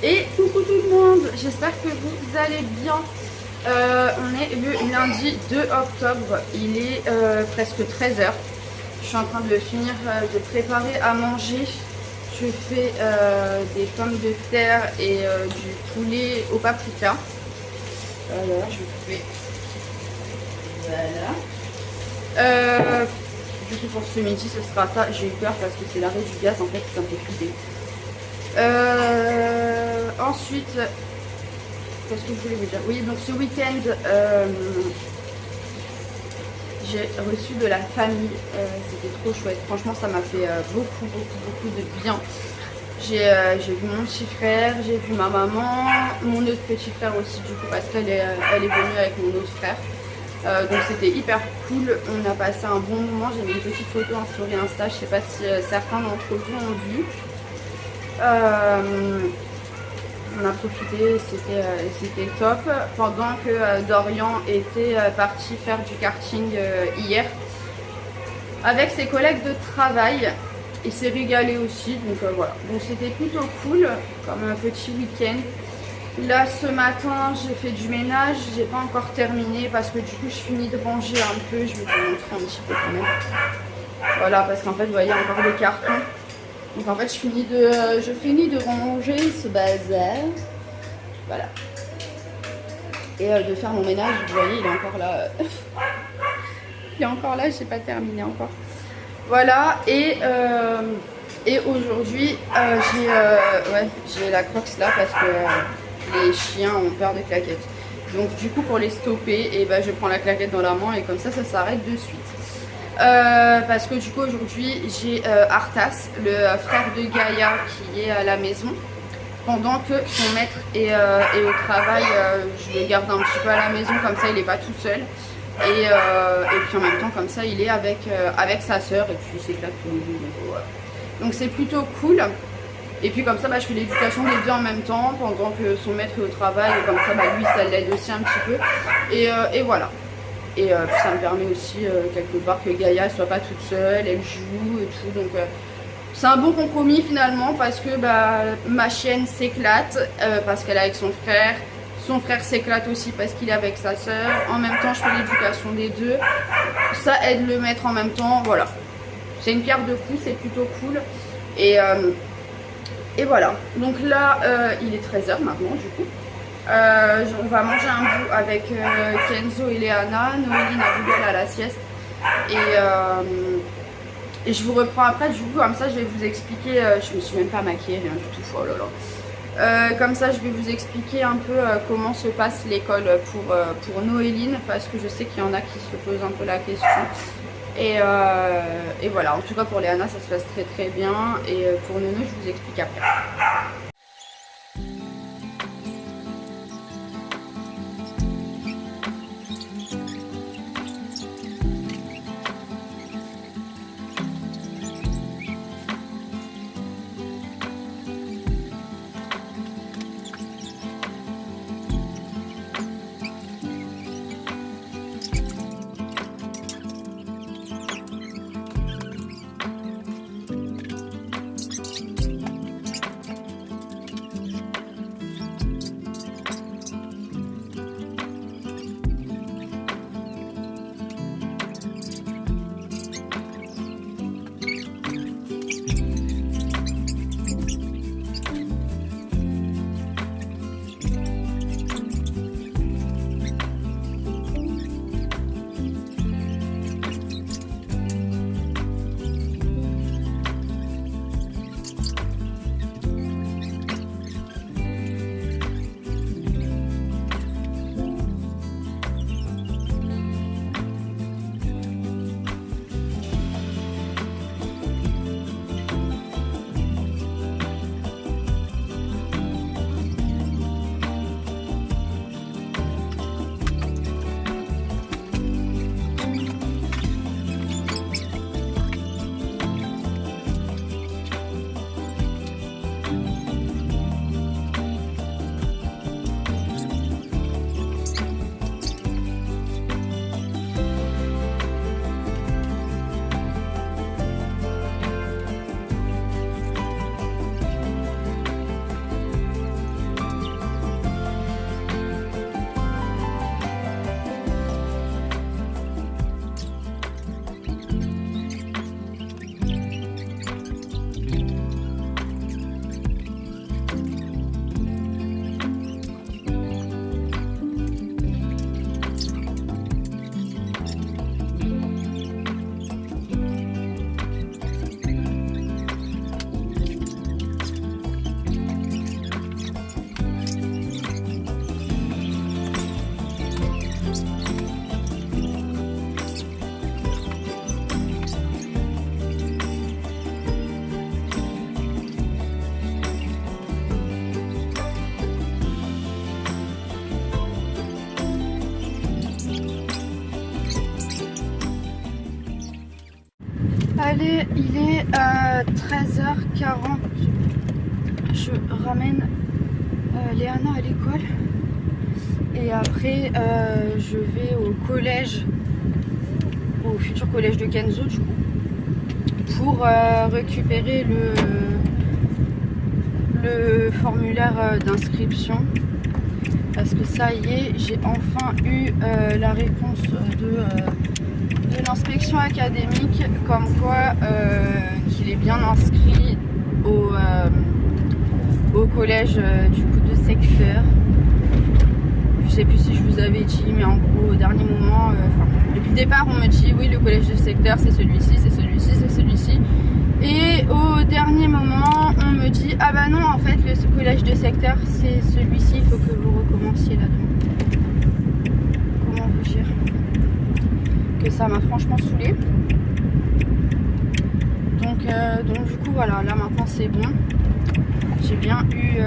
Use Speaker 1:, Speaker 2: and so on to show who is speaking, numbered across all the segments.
Speaker 1: Et coucou tout le monde, j'espère que vous allez bien. On est le lundi 2 octobre, il est presque 13 h. Je suis en train de finir de préparer à manger. Je fais des pommes de terre et du poulet au paprika. Voilà, je fais... Voilà. Du coup pour ce midi ce sera ça. J'ai eu peur parce que c'est l'arrêt du gaz en fait, ça me fait flipper. Ensuite, qu'est-ce que je voulais vous dire? Oui, donc ce week-end, j'ai reçu de la famille. C'était trop chouette. Franchement, ça m'a fait beaucoup de bien. J'ai vu mon petit frère, j'ai vu ma maman, mon autre petit frère aussi, du coup, parce qu'elle est venue avec mon autre frère. Donc c'était hyper cool. On a passé un bon moment. J'ai mis une petite photo en story Insta. Je sais pas si certains d'entre vous ont vu. On a profité, c'était top. Pendant que Dorian était parti faire du karting hier avec ses collègues de travail. Il s'est régalé aussi, donc voilà. Donc c'était plutôt cool comme un petit week-end. Là ce matin j'ai fait du ménage, j'ai pas encore terminé parce que du coup je finis de ranger un peu. Je vais vous montrer un petit peu quand même. Voilà, parce qu'en fait vous voyez encore des cartons. Donc en fait je finis de ranger ce bazar. Voilà. Et de faire mon ménage, vous voyez il est encore là. Il est encore là, j'ai pas terminé encore. Voilà, et aujourd'hui j'ai la Crocs là parce que les chiens ont peur des claquettes. Donc du coup pour les stopper, et ben, je prends la claquette dans la main et comme ça s'arrête de suite. Parce que du coup aujourd'hui j'ai Arthas, le frère de Gaïa qui est à la maison. Pendant que son maître est au travail, je le garde un petit peu à la maison, comme ça il n'est pas tout seul. Et puis en même temps comme ça il est avec sa soeur et puis il s'éclate tous les deux. Donc c'est plutôt cool. Et puis comme ça bah, je fais l'éducation des deux en même temps pendant que son maître est au travail. Et comme ça bah, lui ça l'aide aussi un petit peu. Et voilà. Et puis ça me permet aussi quelque part que Gaïa soit pas toute seule, elle joue et tout. Donc c'est un bon compromis finalement parce que bah, ma chienne s'éclate parce qu'elle est avec son frère. Son frère s'éclate aussi parce qu'il est avec sa soeur. En même temps je fais l'éducation des deux. Ça aide le maître en même temps. Voilà. C'est une pierre deux coups, c'est plutôt cool. Et voilà. Donc là il est 13 h maintenant du coup. On va manger un bout avec Kenzo et Léana. Noéline a voulu aller à la sieste. Et je vous reprends après, du coup, comme ça je vais vous expliquer. Je me suis même pas maquillée, rien du tout. Oh là là. Comme ça, je vais vous expliquer un peu comment se passe l'école pour Noéline, parce que je sais qu'il y en a qui se posent un peu la question. Et voilà, en tout cas pour Léana, ça se passe très très bien. Et pour Nono, je vous explique après. Allez, il est 13h40. Je ramène Léana à l'école. Et après, je vais au collège, au futur collège de Kenzo, du coup, pour récupérer le formulaire d'inscription. Parce que ça y est, j'ai enfin eu la réponse de l'inspection académique, comme quoi qu'il est bien inscrit au collège du coup de secteur. Je sais plus si je vous avais dit, mais en gros au dernier moment, depuis le départ on me dit oui, le collège de secteur c'est celui-ci, c'est celui-ci, c'est celui-ci. Et au dernier moment on me dit ah bah non, en fait le collège de secteur c'est celui-ci, il faut que vous recommenciez là-dedans. Comment vous dire que ça m'a franchement saoulée. Donc du coup voilà, là maintenant c'est bon. J'ai bien eu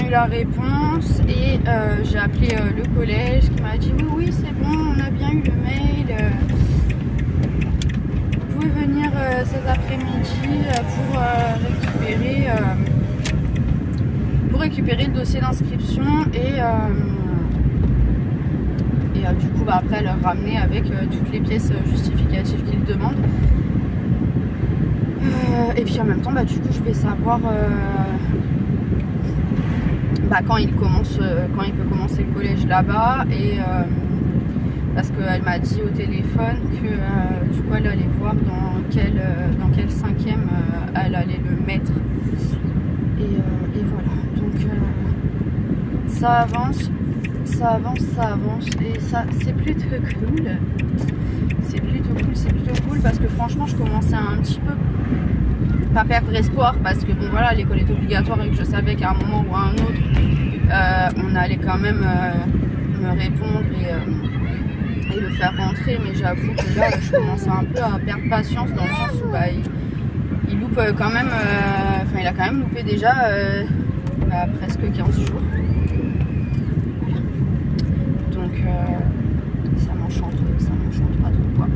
Speaker 1: la réponse et j'ai appelé le collège qui m'a dit oui c'est bon, on a bien eu le mail, vous pouvez venir cet après-midi pour récupérer le dossier d'inscription et du coup bah, après leur ramener avec toutes les pièces justificatives qu'ils demandent. Et puis en même temps, bah, du coup, je vais savoir quand il peut commencer le collège là-bas. Et parce qu'elle m'a dit au téléphone que du coup, elle allait voir dans quel cinquième elle allait le mettre. Et voilà. Donc ça avance. Et ça, c'est plutôt cool. C'est plutôt cool parce que franchement, je commençais un petit peu pas perdre espoir parce que bon voilà, l'école est obligatoire et que je savais qu'à un moment ou à un autre on allait quand même me répondre et le faire rentrer, mais j'avoue que là je commençais un peu à perdre patience dans le sens où bah, il loupe quand même, il a quand même loupé déjà presque 15 jours. Donc ça m'enchante pas trop quoi.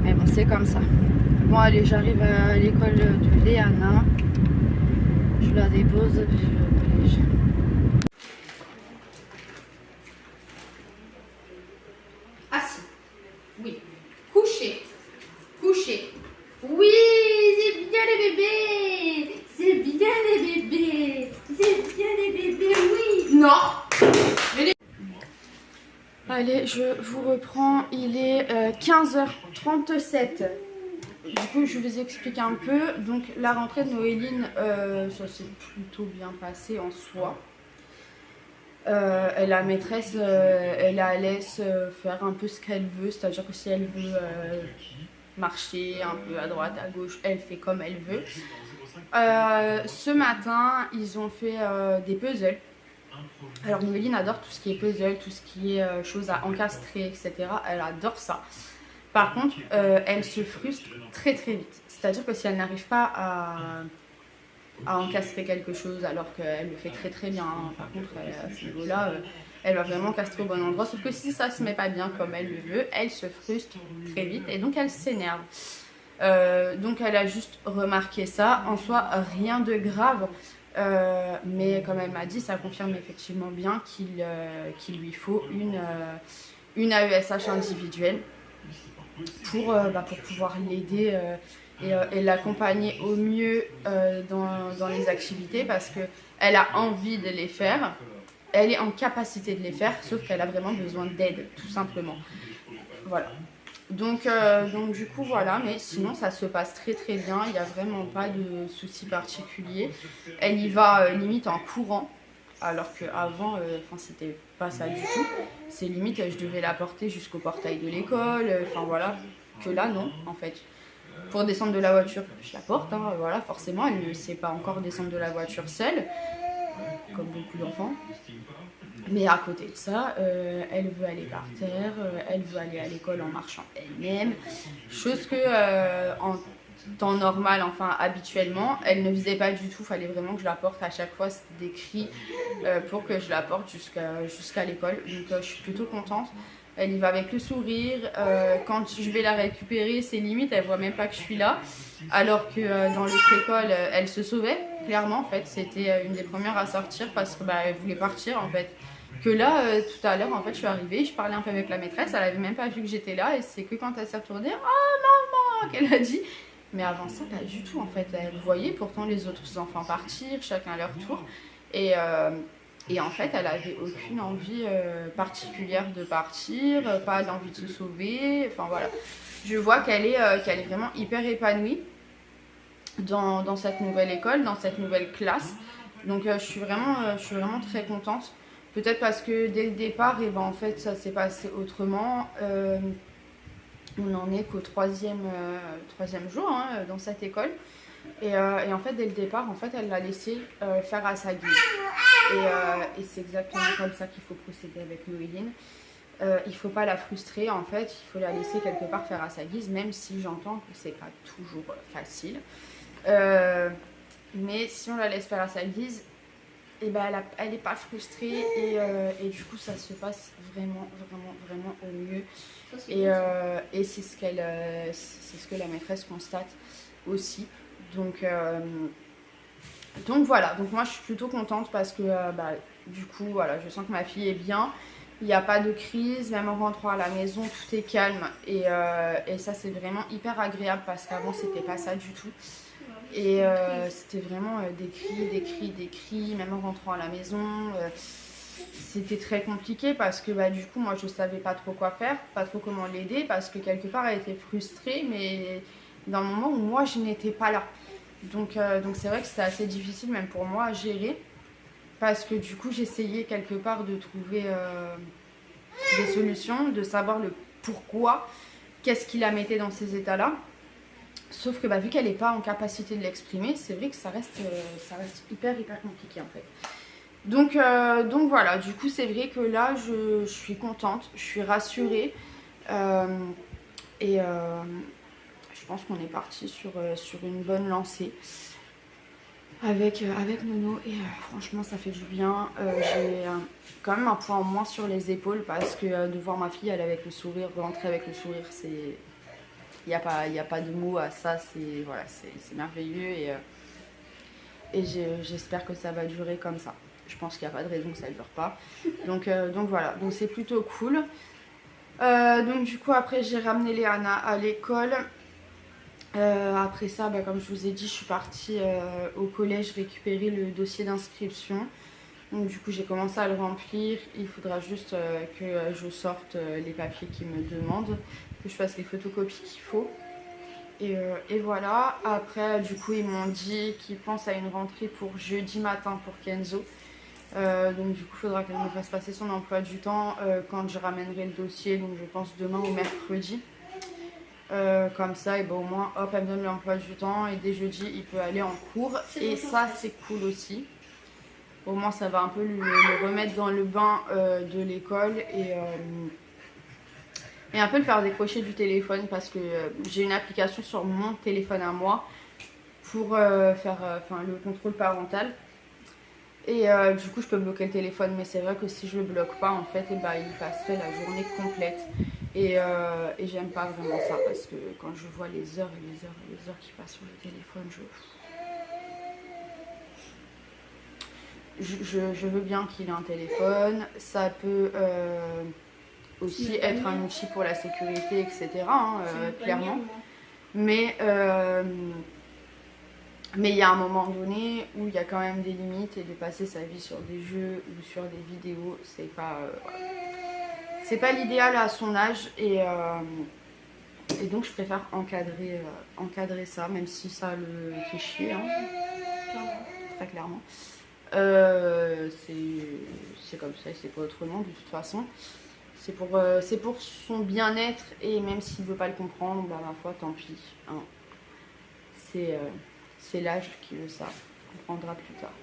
Speaker 1: Mais bon, c'est comme ça. Bon allez, j'arrive à l'école de Léana. Je la dépose puis je vais au collège. Assis. Oui. Couché. Oui, c'est bien les bébés. Oui. Non. Allez, je vous reprends. Il est 15h37. Du coup, je vous explique un peu. Donc, la rentrée de Noéline, ça s'est plutôt bien passé en soi. La maîtresse, elle la laisse faire un peu ce qu'elle veut. C'est-à-dire que si elle veut marcher un peu à droite, à gauche, elle fait comme elle veut. Ce matin, ils ont fait des puzzles. Alors, Noéline adore tout ce qui est puzzle, tout ce qui est choses à encastrer, etc. Elle adore ça. Par contre, elle se frustre très vite. C'est-à-dire que si elle n'arrive pas à encastrer quelque chose alors qu'elle le fait très bien, hein. Par contre, à ce niveau-là, elle va vraiment encastrer au bon endroit. Sauf que si ça se met pas bien comme elle le veut, elle se frustre très vite et donc elle s'énerve. Donc elle a juste remarqué ça. En soi, rien de grave. Mais comme elle m'a dit, ça confirme effectivement bien qu'il lui faut une AESH individuelle pour pouvoir l'aider et l'accompagner au mieux dans les activités, parce qu'elle a envie de les faire, elle est en capacité de les faire, sauf qu'elle a vraiment besoin d'aide, tout simplement. Voilà. Donc du coup voilà, mais sinon ça se passe très bien, il n'y a vraiment pas de soucis particuliers. Elle y va limite en courant, alors qu'avant, c'était pas ça du tout. C'est limite, je devais la porter jusqu'au portail de l'école, voilà, que là non en fait. Pour descendre de la voiture, je la porte, hein, voilà, forcément, elle ne sait pas encore descendre de la voiture seule, comme beaucoup d'enfants. Mais à côté de ça, elle veut aller par terre, elle veut aller à l'école en marchant elle-même, chose que en temps normal, habituellement, elle ne faisait pas du tout. Il fallait vraiment que je la porte à chaque fois, des cris pour que je la porte jusqu'à l'école. Donc je suis plutôt contente. Elle y va avec le sourire. Quand je vais la récupérer, c'est limite, elle voit même pas que je suis là. Alors que dans l'autre école, elle se sauvait, clairement, en fait. C'était une des premières à sortir parce que bah, elle voulait partir, en fait. Que là, tout à l'heure, en fait, je suis arrivée, je parlais un peu avec la maîtresse, elle avait même pas vu que j'étais là. Et c'est que quand elle s'est retournée, oh maman, qu'elle a dit. Mais avant ça, pas du tout, en fait. Elle voyait pourtant les autres enfants partir, chacun à leur tour. Et en fait, elle avait aucune envie particulière de partir, pas d'envie de se sauver. Enfin voilà, je vois qu'elle est vraiment hyper épanouie dans cette nouvelle école, dans cette nouvelle classe. Donc je suis vraiment très contente. Peut-être parce que dès le départ, et ben, en fait, ça s'est passé autrement. On n'en est qu'au troisième jour hein, dans cette école. Et en fait, dès le départ, en fait, elle l'a laissé faire à sa guise. Et c'est exactement comme ça qu'il faut procéder avec Noéline. Il ne faut pas la frustrer, en fait. Il faut la laisser quelque part faire à sa guise, même si j'entends que c'est pas toujours facile. Mais si on la laisse faire à sa guise, et ben elle n'est pas frustrée et du coup, ça se passe vraiment au mieux. Et c'est ce que la maîtresse constate aussi. Donc voilà, donc moi je suis plutôt contente parce que bah, du coup voilà, je sens que ma fille est bien, il n'y a pas de crise, même en rentrant à la maison tout est calme et ça c'est vraiment hyper agréable parce qu'avant c'était pas ça du tout et c'était vraiment des cris, même en rentrant à la maison c'était très compliqué parce que bah, du coup moi je savais pas trop quoi faire, pas trop comment l'aider parce que quelque part elle était frustrée mais dans le moment où moi je n'étais pas là. Donc c'est vrai que c'était assez difficile même pour moi à gérer parce que du coup j'essayais quelque part de trouver des solutions, de savoir le pourquoi, qu'est-ce qui la mettait dans ces états-là. Sauf que bah, vu qu'elle n'est pas en capacité de l'exprimer, c'est vrai que ça reste hyper compliqué en fait. Donc voilà, du coup c'est vrai que là je suis contente, je suis rassurée et je pense qu'on est parti sur une bonne lancée avec Nono et franchement ça fait du bien. J'ai quand même un point en moins sur les épaules parce que de voir ma fille elle avec le sourire, rentrer avec le sourire, c'est il n'y a pas de mots à ça, c'est voilà, c'est merveilleux et j'espère que ça va durer comme ça. Je pense qu'il n'y a pas de raison que ça ne dure pas. Donc voilà, donc c'est plutôt cool. Donc du coup après j'ai ramené Léana à l'école. Après ça, bah, comme je vous ai dit, je suis partie au collège récupérer le dossier d'inscription. Donc du coup j'ai commencé à le remplir. Il faudra juste que je sorte les papiers qu'ils me demandent, que je fasse les photocopies qu'il faut. Et voilà, après du coup ils m'ont dit qu'ils pensent à une rentrée pour jeudi matin pour Kenzo. Donc du coup il faudra qu'elle me fasse passer son emploi du temps quand je ramènerai le dossier, donc je pense demain ou mercredi. Comme ça et ben, au moins hop elle me donne l'emploi du temps et dès jeudi il peut aller en cours et ça c'est cool aussi. Au moins ça va un peu le remettre dans le bain de l'école et un peu le faire décrocher du téléphone parce que j'ai une application sur mon téléphone à moi pour faire le contrôle parental. Et du coup je peux bloquer le téléphone mais c'est vrai que si je le bloque pas en fait et bah, il passerait la journée complète et j'aime pas vraiment ça parce que quand je vois les heures et les heures qui passent sur le téléphone je veux bien qu'il ait un téléphone, ça peut aussi être un outil pour la sécurité etc hein, clairement mais il y a un moment donné où il y a quand même des limites et de passer sa vie sur des jeux ou sur des vidéos, c'est pas l'idéal à son âge et donc je préfère encadrer ça, même si ça le fait chier, hein, très clairement. C'est comme ça et c'est pas autrement de toute façon. C'est pour son bien-être et même s'il veut pas le comprendre, bah ma foi tant pis. Hein. C'est l'âge qui veut ça, on comprendra plus tard.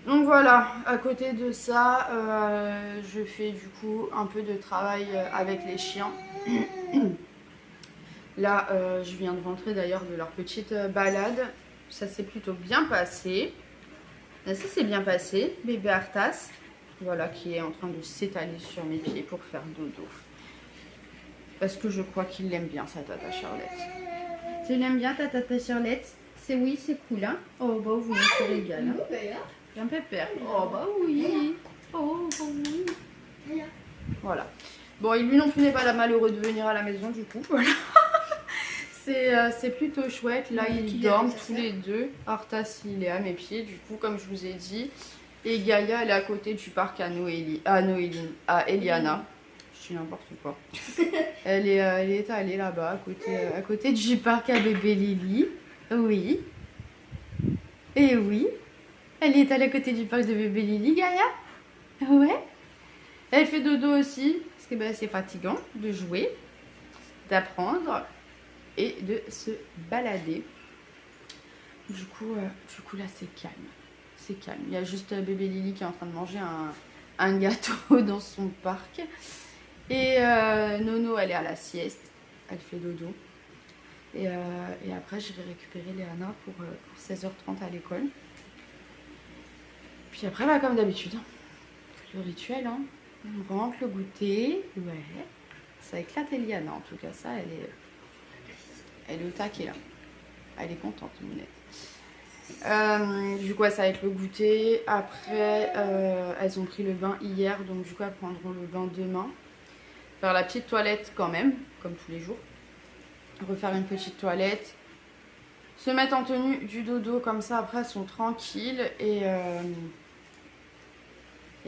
Speaker 1: Donc voilà, à côté de ça, je fais du coup un peu de travail avec les chiens. Là, je viens de rentrer d'ailleurs de leur petite balade. Ça s'est plutôt bien passé. Ça s'est bien passé, bébé Arthas. voilà, qui est en train de s'étaler sur mes pieds pour faire dodo. Parce que je crois qu'il l'aime bien, sa tata Charlotte. Tu l'aimes bien, ta tata Charlotte? C'est oui, c'est cool, hein? Oh, bah oui, on se régale. Hein? Un pépère. Oh, bah oui. Oh, bah oui. Voilà. Bon, il lui non plus n'est pas malheureux de venir à la maison, du coup. Voilà. C'est plutôt chouette. Là, ils dorment tous les deux. Arthas, il est à mes pieds, du coup, comme je vous ai dit. Et Gaïa, elle est à côté du parc à Eliana. Je dis n'importe quoi. Elle est étalée là-bas, à côté du parc à bébé Lily. Oui. Et oui. Elle est étalée à côté du parc de bébé Lily, Gaïa. Ouais. Elle fait dodo aussi, parce que ben, c'est fatigant de jouer, d'apprendre et de se balader. Du coup là, c'est calme. C'est calme. Il y a juste bébé Lily qui est en train de manger un gâteau dans son parc. Et Nono, elle est à la sieste. Elle fait dodo. Et après, je vais récupérer Léana pour 16h30 à l'école. Puis après, bah, comme d'habitude, le rituel. Hein. On rentre le goûter. Ouais. Ça éclate Eliana. En tout cas, ça, elle est au taquet là. Elle est contente, Mounette. Du coup, ça va être le goûter. Après, elles ont pris le bain hier. Donc, du coup, elles prendront le bain demain. Faire la petite toilette quand même, comme tous les jours. Refaire une petite toilette. Se mettre en tenue du dodo, comme ça, après, elles sont tranquilles. Et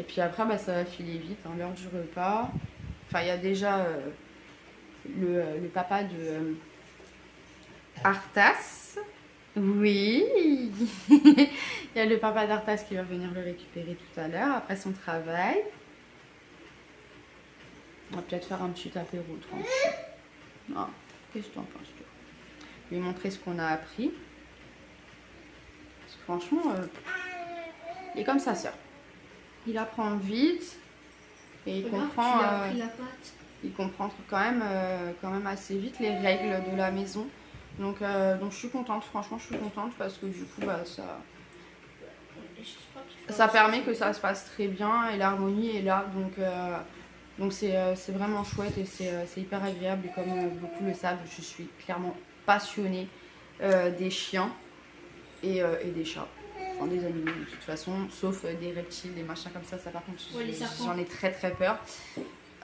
Speaker 1: puis après, bah, ça va filer vite, hein, l'heure du repas. Enfin, il y a déjà le papa de Arthas. Oui. Il y a le papa d'Arthas qui va venir le récupérer tout à l'heure, après son travail. On va peut-être faire un petit apéro tranquille. Non, qu'est-ce que tu en penses, toi? Lui montrer ce qu'on a appris. Parce que franchement, il est comme sa sœur. Il apprend vite et il comprend. Il comprend quand même assez vite les règles de la maison. Donc je suis contente, franchement, je suis contente parce que du coup, bah, ça permet que ça se passe très bien et l'harmonie est là. Donc c'est vraiment chouette et c'est hyper agréable. Et comme beaucoup le savent, je suis clairement passionnée des chiens et des chats. Enfin, des animaux de toute façon, sauf des reptiles, des machins comme ça par contre, j'en ai très très peur.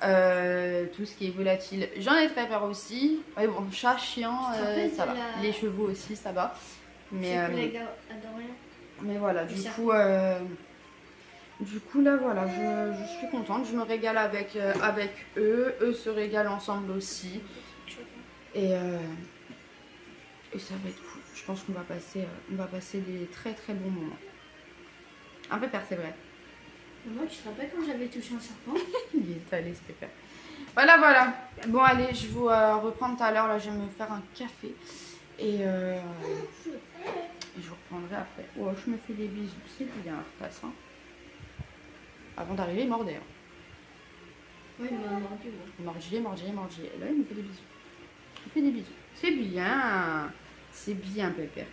Speaker 1: Tout ce qui est volatile, j'en ai très peur aussi. Ouais, bon, chat, chien, ça va. Les chevaux aussi, ça va. Mais voilà, du coup, là, voilà, je suis contente. Je me régale avec eux. Eux se régalent ensemble aussi. Et ça va être cool. Je pense qu'on va passer des très très bons moments. Un peu persévéré.
Speaker 2: Moi, tu te rappelles quand j'avais touché un serpent?
Speaker 1: Il est allé, ce pépère. Voilà. Bon, allez, je vous reprends tout à l'heure. Là, je vais me faire un café. Et je vous reprendrai après. Oh, je me fais des bisous. C'est bien, Arthas. Hein. Avant d'arriver, il mordait. Hein.
Speaker 2: Oui, il m'a mordu.
Speaker 1: Il mordit. Et là, il me fait des bisous. Il me fait des bisous. C'est bien. C'est bien, pépère.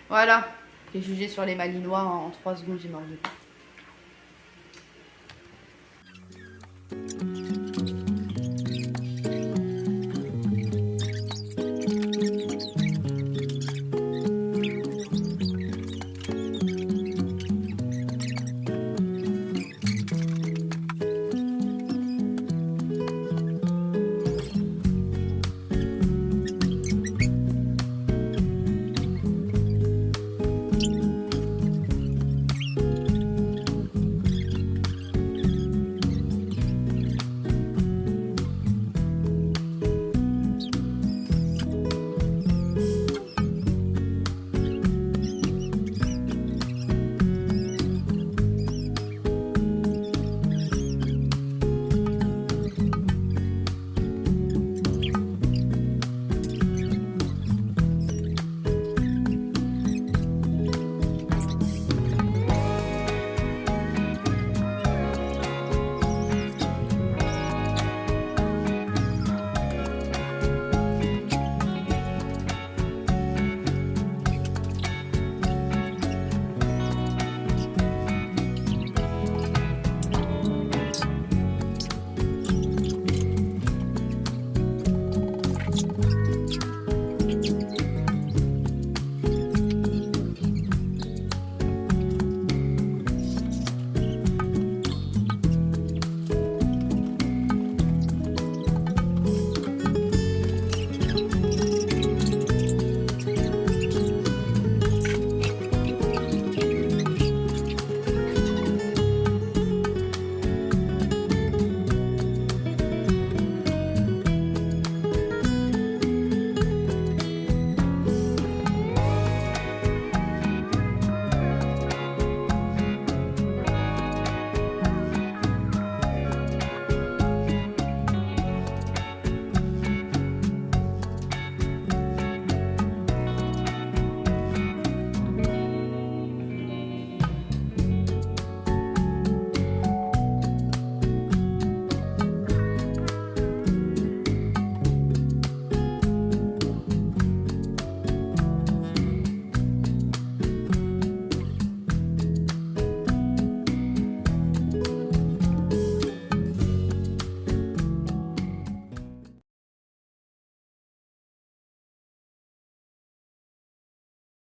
Speaker 1: Voilà. J'ai jugé sur les malinois en 3 secondes, j'ai mordu.